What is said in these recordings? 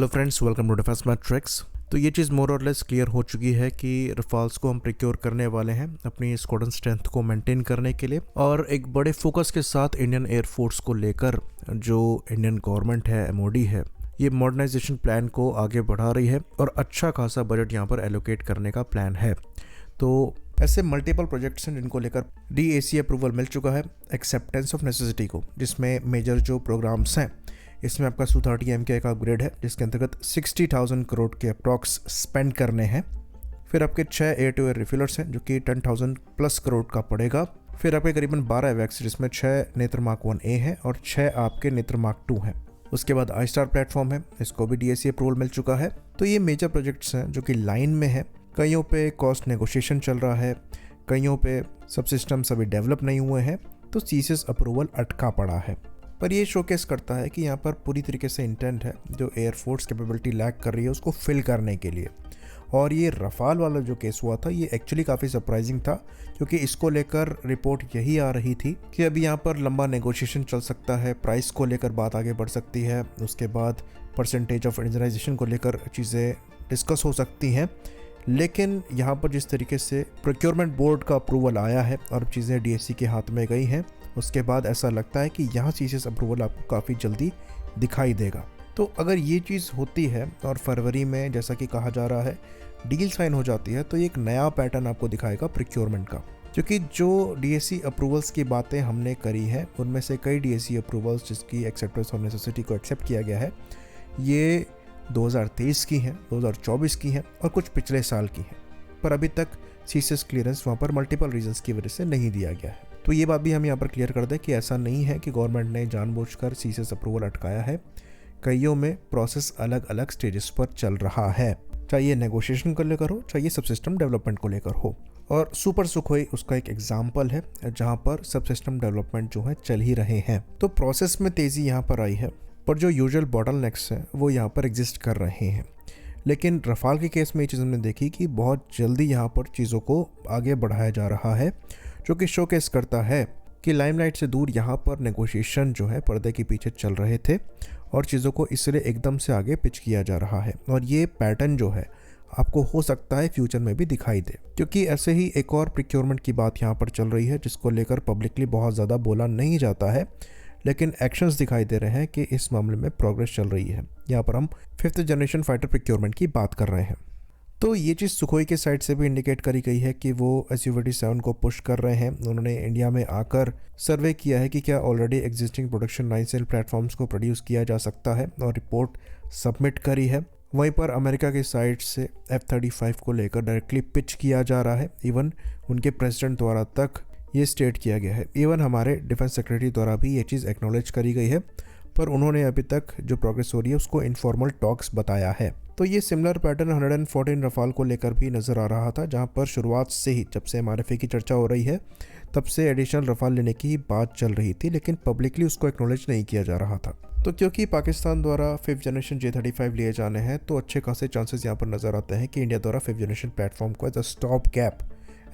Hello friends, welcome to defence matrix. तो ये चीज़ मोर और लेस क्लियर हो चुकी है कि रफाल्स को हम प्रिक्योर करने वाले हैं अपनी स्क्वाड्रन स्ट्रेंथ को मेंटेन करने के लिए, और एक बड़े फोकस के साथ इंडियन एयरफोर्स को लेकर जो इंडियन गवर्नमेंट है, एमओडी है, ये मॉडर्नाइजेशन प्लान को आगे बढ़ा रही है और अच्छा खासा बजट यहाँ पर एलोकेट करने का प्लान है। तो ऐसे मल्टीपल प्रोजेक्ट्स हैं जिनको लेकर DAC अप्रूवल मिल चुका है एक्सेप्टेंस ऑफ नेसेसिटी को, जिसमें मेजर जो प्रोग्राम्स हैं इसमें आपका Su-30 MK का अपग्रेड है जिसके अंतर्गत 60,000 करोड़ के अप्रॉक्स स्पेंड करने हैं। फिर आपके 6 एयर टू एयर रिफिलर्स हैं जो कि 10,000 प्लस करोड़ का पड़ेगा। फिर आपके करीबन 12 एवैक्स जिसमें 6 नेत्र मार्क 1A है और 6 आपके नेत्र मार्क 2 हैं। उसके बाद I-STAR प्लेटफॉर्म है, इसको भी DAC अप्रूवल मिल चुका है। तो ये मेजर प्रोजेक्ट्स हैं जो कि लाइन में है। कईयों पे कॉस्ट नेगोशिएशन चल रहा है, कईयों पे सब सिस्टम्स अभी डेवलप नहीं हुए हैं, तो CCS अप्रूवल अटका पड़ा है। पर ये शोकेस करता है कि यहाँ पर पूरी तरीके से इंटेंट है जो एयरफोर्स कैपेबिलिटी लैक कर रही है उसको फिल करने के लिए। और ये रफाल वाला जो केस हुआ था ये एक्चुअली काफ़ी सरप्राइजिंग था, क्योंकि इसको लेकर रिपोर्ट यही आ रही थी कि अभी यहाँ पर लंबा नेगोशिएशन चल सकता है, प्राइस को लेकर बात आगे बढ़ सकती है, उसके बाद परसेंटेज ऑफ इंडियनाइजेशन को लेकर चीज़ें डिस्कस हो सकती हैं। लेकिन यहाँ पर जिस तरीके से प्रोक्योरमेंट बोर्ड का अप्रूवल आया है और चीज़ें DAC के हाथ में गई हैं, उसके बाद ऐसा लगता है कि यहाँ CCS अप्रूवल आपको काफ़ी जल्दी दिखाई देगा। तो अगर ये चीज़ होती है और फरवरी में जैसा कि कहा जा रहा है डील साइन हो जाती है, तो ये एक नया पैटर्न आपको दिखाएगा प्रोक्योरमेंट का। क्योंकि जो DAC अप्रूवल्स की बातें हमने करी हैं उनमें से कई DAC अप्रूवल्स जिसकी एक्सेप्टेंस ऑफ नेसेसिटी को एक्सेप्ट किया गया है ये 2023 की हैं, 2024 की हैं और कुछ पिछले साल की हैं, पर अभी तक CCS क्लियरेंस वहाँ पर मल्टीपल रीजंस की वजह से नहीं दिया गया है। तो ये बात भी हम यहाँ पर क्लियर कर दें कि ऐसा नहीं है कि गवर्नमेंट ने जानबूझकर CCS अप्रूवल अटकाया है। कईयों में प्रोसेस अलग अलग स्टेजेस पर चल रहा है, चाहे नेगोशिएशन को लेकर हो, चाहे सब सिस्टम डेवलपमेंट को लेकर हो। और सुपर सुखोई उसका एक एग्जाम्पल है जहाँ पर सब सिस्टम डेवलपमेंट जो है चल ही रहे हैं। तो प्रोसेस में तेज़ी यहाँ पर आई है, पर जो यूजुअल बॉटलनेक्स हैं वो यहाँ पर एग्जिस्ट कर रहे हैं। लेकिन रफाल के केस में ये चीज़ हमने देखी कि बहुत जल्दी यहाँ पर चीज़ों को आगे बढ़ाया जा रहा है, जो कि शोकेस करता है कि लाइमलाइट से दूर यहाँ पर नेगोशिएशन जो है पर्दे के पीछे चल रहे थे और चीज़ों को इसलिए एकदम से आगे पिच किया जा रहा है। और ये पैटर्न जो है आपको हो सकता है फ्यूचर में भी दिखाई दे, क्योंकि ऐसे ही एक और प्रोक्योरमेंट की बात यहाँ पर चल रही है जिसको लेकर पब्लिकली बहुत ज़्यादा बोला नहीं जाता है, लेकिन एक्शंस दिखाई दे रहे हैं कि इस मामले में प्रोग्रेस चल रही है। यहाँ पर हम 5th जनरेशन फाइटर प्रोक्योरमेंट की बात कर रहे हैं। तो ये चीज़ सुखोई के साइड से भी इंडिकेट करी गई है कि वो Su-57 को पुश कर रहे हैं। उन्होंने इंडिया में आकर सर्वे किया है कि क्या ऑलरेडी एग्जिस्टिंग प्रोडक्शन 9 सेल प्लेटफॉर्म्स को प्रोड्यूस किया जा सकता है और रिपोर्ट सबमिट करी है। वहीं पर अमेरिका की साइड से F-35 को लेकर डायरेक्टली पिच किया जा रहा है। इवन उनके प्रेसिडेंट द्वारा तक ये स्टेट किया गया है। इवन हमारे डिफेंस सेक्रेटरी द्वारा भी ये चीज़ एक्नॉलेज करी गई है, पर उन्होंने अभी तक जो प्रोग्रेस हो रही है उसको इनफॉर्मल टॉक्स बताया है। तो ये सिमिलर पैटर्न 114 रफाल को लेकर भी नज़र आ रहा था, जहां पर शुरुआत से ही जब से MRFA की चर्चा हो रही है तब से एडिशनल रफाल लेने की बात चल रही थी, लेकिन पब्लिकली उसको एक्नॉलेज नहीं किया जा रहा था। तो क्योंकि पाकिस्तान द्वारा 5th जनरेशन J-35 लिए जाने हैं, तो अच्छे खासे चांसेस यहाँ पर नज़र आते हैं कि इंडिया द्वारा 5th जनरेशन प्लेटफॉर्म को as a stop gap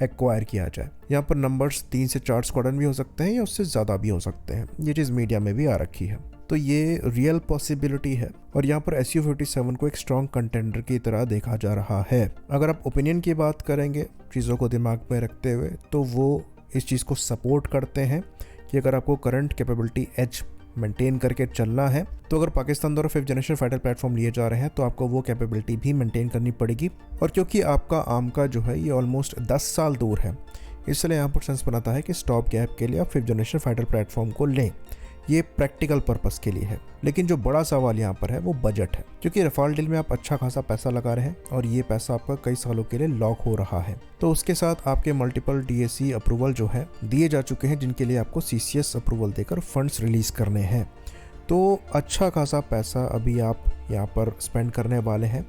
acquire किया जाए। यहाँ पर नंबर्स 3 से 4 स्क्वाड्रन भी हो सकते हैं या उससे ज़्यादा भी हो सकते हैं। ये चीज़ मीडिया में भी आ रखी है, तो ये रियल पॉसिबिलिटी है। और यहाँ पर Su-57 को एक स्ट्रॉन्ग कंटेंडर की तरह देखा जा रहा है। अगर आप ओपिनियन की बात करेंगे चीज़ों को दिमाग में रखते हुए, तो वो इस चीज़ को सपोर्ट करते हैं कि अगर आपको करंट कैपेबिलिटी एज मेंटेन करके चलना है, तो अगर पाकिस्तान द्वारा 5th जनरेशन फाइटर प्लेटफॉर्म लिए जा रहे हैं तो आपको वो कैपेबिलिटी भी मेंटेन करनी पड़ेगी। और क्योंकि आपका आम का जो है ये ऑलमोस्ट 10 साल दूर है, इसलिए यहाँ पर सेंस बनाता है कि स्टॉप गैप के लिए आप 5th जनरेशन फाइटर प्लेटफॉर्म को लें। ये प्रैक्टिकल पर्पस के लिए है। लेकिन जो बड़ा सवाल यहाँ पर है वो बजट है, क्योंकि रफाल डील में आप अच्छा खासा पैसा लगा रहे हैं और ये पैसा आपका कई सालों के लिए लॉक हो रहा है। तो उसके साथ आपके मल्टीपल DAC अप्रूवल जो है दिए जा चुके हैं, जिनके लिए आपको CCS अप्रूवल देकर फंड्स रिलीज करने हैं। तो अच्छा खासा पैसा अभी आप यहाँ पर स्पेंड करने वाले हैं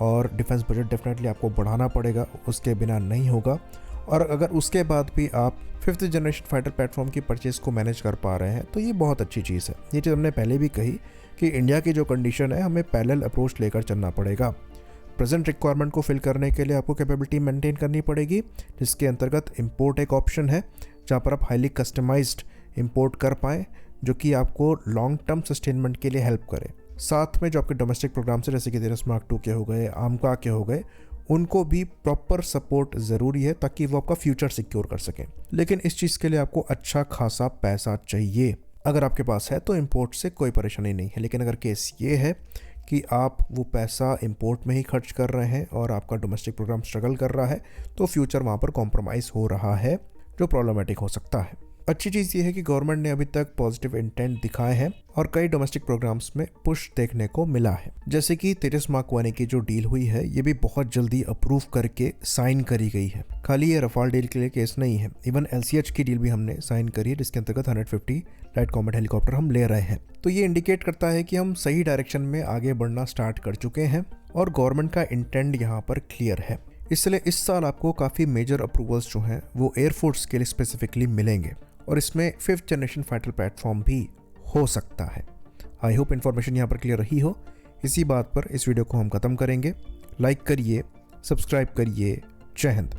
और डिफेंस बजट डेफिनेटली आपको बढ़ाना पड़ेगा, उसके बिना नहीं होगा। और अगर उसके बाद भी आप 5th जनरेशन फाइटर प्लेटफॉर्म की परचेज को मैनेज कर पा रहे हैं तो ये बहुत अच्छी चीज़ है। ये चीज़ हमने पहले भी कही कि इंडिया की जो कंडीशन है हमें पैरेलल अप्रोच लेकर चलना पड़ेगा। प्रेजेंट रिक्वायरमेंट को फिल करने के लिए आपको कैपेबिलिटी मेंटेन करनी पड़ेगी, जिसके अंतर्गत इंपोर्ट एक ऑप्शन है जहाँ पर आप हाईली कस्टमाइज्ड इंपोर्ट कर पाएँ जो कि आपको लॉन्ग टर्म सस्टेनमेंट के लिए हेल्प करे। साथ में जो आपके डोमेस्टिक प्रोग्राम्स है जैसे कि तेजस मार्क 2 के हो गए, आमका के हो गए, उनको भी प्रॉपर सपोर्ट ज़रूरी है ताकि वो आपका फ्यूचर सिक्योर कर सकें। लेकिन इस चीज़ के लिए आपको अच्छा खासा पैसा चाहिए। अगर आपके पास है तो इंपोर्ट से कोई परेशानी नहीं है, लेकिन अगर केस ये है कि आप वो पैसा इंपोर्ट में ही खर्च कर रहे हैं और आपका डोमेस्टिक प्रोग्राम स्ट्रगल कर रहा है, तो फ्यूचर वहाँ पर कॉम्प्रोमाइज़ हो रहा है, जो प्रॉब्लमेटिक हो सकता है। अच्छी चीज़ ये है कि गवर्नमेंट ने अभी तक पॉजिटिव इंटेंट दिखाए हैं और कई डोमेस्टिक प्रोग्राम्स में पुश देखने को मिला है। जैसे कि तेजस मार्क 1 की जो डील हुई है ये भी बहुत जल्दी अप्रूव करके साइन करी गई है। खाली ये रफाल डील के लिए केस नहीं है, इवन LCH की डील भी हमने साइन करी है जिसके अंतर्गत 150 लाइट कॉम्बैट हेलीकॉप्टर हम ले रहे हैं। तो ये इंडिकेट करता है कि हम सही डायरेक्शन में आगे बढ़ना स्टार्ट कर चुके हैं और गवर्नमेंट का इंटेंट यहाँ पर क्लियर है। इसलिए इस साल आपको काफ़ी मेजर अप्रूवल्स जो हैं वो एयरफोर्स के लिए स्पेसिफिकली मिलेंगे और इसमें 5th जनरेशन फाइटर प्लेटफॉर्म भी हो सकता है। आई होप इन्फॉर्मेशन यहाँ पर क्लियर रही हो। इसी बात पर इस वीडियो को हम ख़त्म करेंगे। लाइक करिए, सब्सक्राइब करिए। जय हिंद।